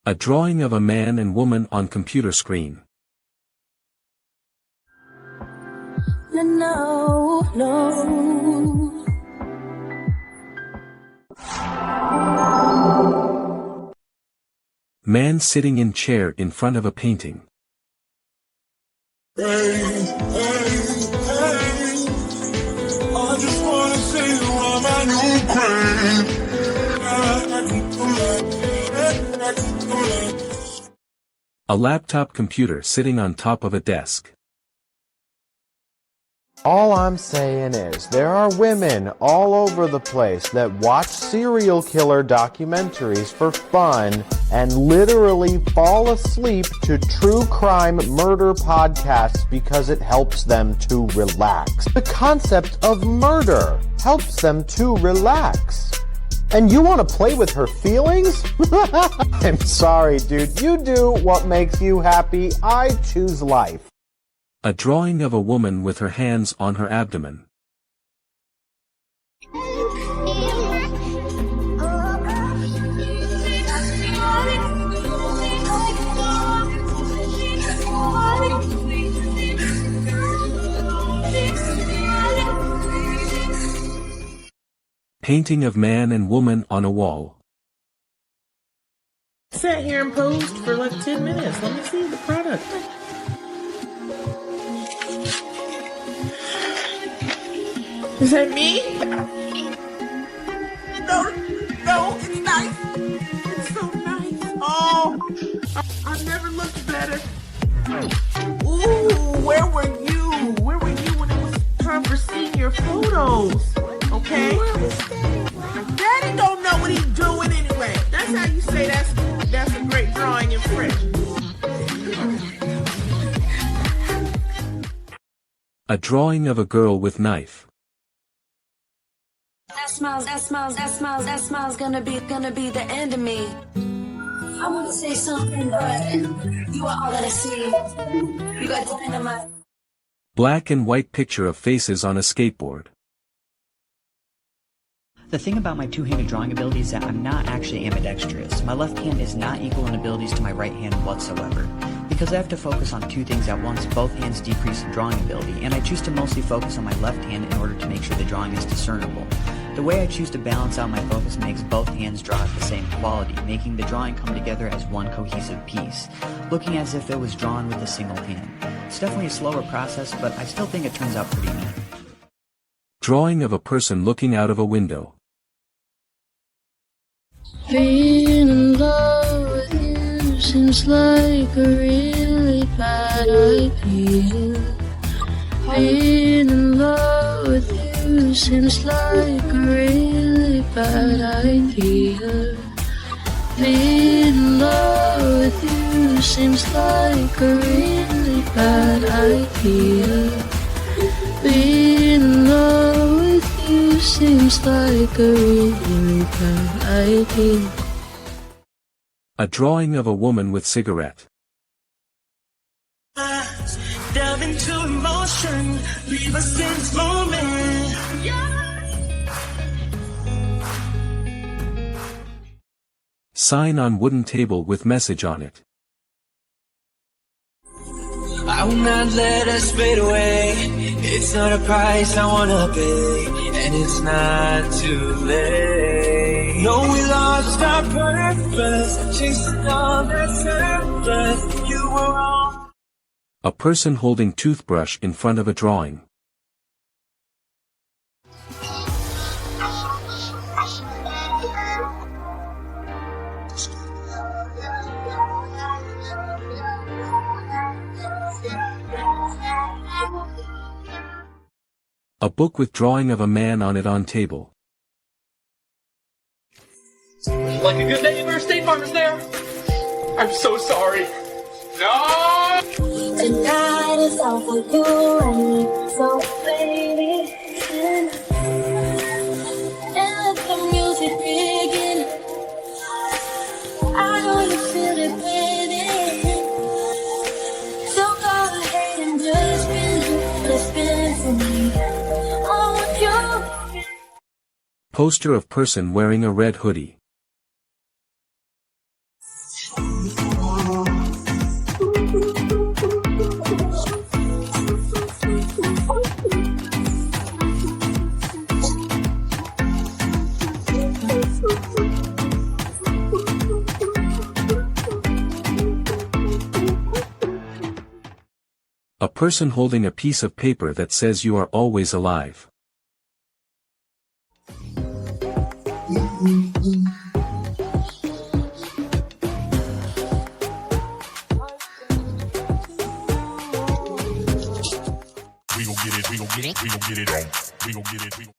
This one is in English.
A drawing of a man and woman on computer screen. No, no. Man sitting in chair in front of a painting. Hey, hey, hey, I just wanna say you are my new queen. A laptop computer sitting on top of a desk. All I'm saying is, there are women all over the place that watch serial killer documentaries for fun and literally fall asleep to true crime murder podcasts because it helps them to relax. The concept of murder helps them to relax. And you want to play with her feelings? I'm sorry, dude. You do what makes you happy. I choose life. A drawing of a woman with her hands on her abdomen. Painting of man and woman on a wall. Sat here and posed for like 10 minutes. Let me see the product. Is that me? No, it's nice. It's so nice. Oh, I've never looked better. Ooh, where were you? Where were you when it was time for senior photos? Okay? Daddy don't know what he's doing anyway. That's how you say that's a great drawing in French. A drawing of a girl with knife. That smile's gonna be the end of me. I wanna say something, but you are all that I see. You got dynamite. Black and white picture of faces on a skateboard. The thing about my two-handed drawing ability is that I'm not actually ambidextrous. My left hand is not equal in abilities to my right hand whatsoever. Because I have to focus on two things at once, both hands decrease in drawing ability, and I choose to mostly focus on my left hand in order to make sure the drawing is discernible. The way I choose to balance out my focus makes both hands draw at the same quality, making the drawing come together as one cohesive piece, looking as if it was drawn with a single hand. It's definitely a slower process, but I still think it turns out pretty neat. Drawing of a person looking out of a window. Being in love with you seems like a really bad idea. Being in love with you seems like a really bad idea. Being in love with you seems like a really bad idea. Being in love with you seems like a really bad idea. A drawing of a woman with cigarette. Delve into emotion, leave us in this moment. Sign on wooden table with message on it. I will not let us fade away. It's not a price I wanna pay, and it's not too late. No, we lost our purpose, chasing all that surface. You were wrong. A person holding toothbrush in front of a drawing. A book with drawing of a man on it on table. Like a good neighbor, State Farm is there. I'm so sorry. No! Tonight is all for you and me, so baby, and let the music begin. I know you feel it within, so go ahead and just spin for me. Oh, you. Poster of person wearing a red hoodie. A person holding a piece of paper that says you are always alive. We gon' get it, we gon' get it, we gon' get it on. We gon' get it, we gon'